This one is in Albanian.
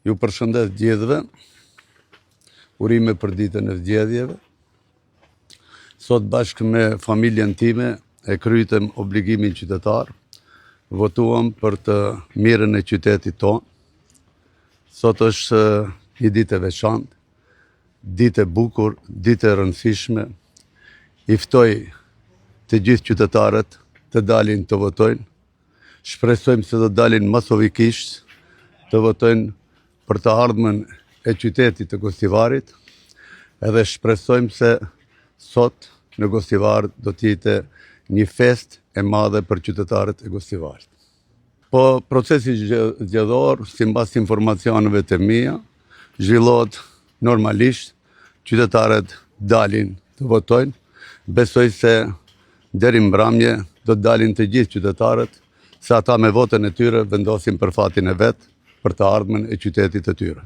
Ju përshëndet gjithëve, urime për ditën e zgjedhjeve. Sot bashkë me familjen time e krytëm obligimin qytetar, votuam për të mirën e qytetit tonë. Sot është një ditë e veçantë, ditë e bukur, ditë e rëndësishme. I ftoj të gjithë qytetarët të dalin të votojnë. Shpresojmë se të dalin masovikisht të votojnë për të ardhmen e qytetit të Gostivarit, edhe shpresojmë se sot në Gostivar do t'jete një fest e madhe për qytetarët e Gostivarit. Po procesi zgjedhor, sipas informacioneve të mia, zhvillohet normalisht, qytetarët dalin të votojnë. Besoj se deri mbrëmje do të dalin të gjithë qytetarët, se ata me votën e tyre vendosin për fatin e vet, për të ardhmen e qytetit të tyre.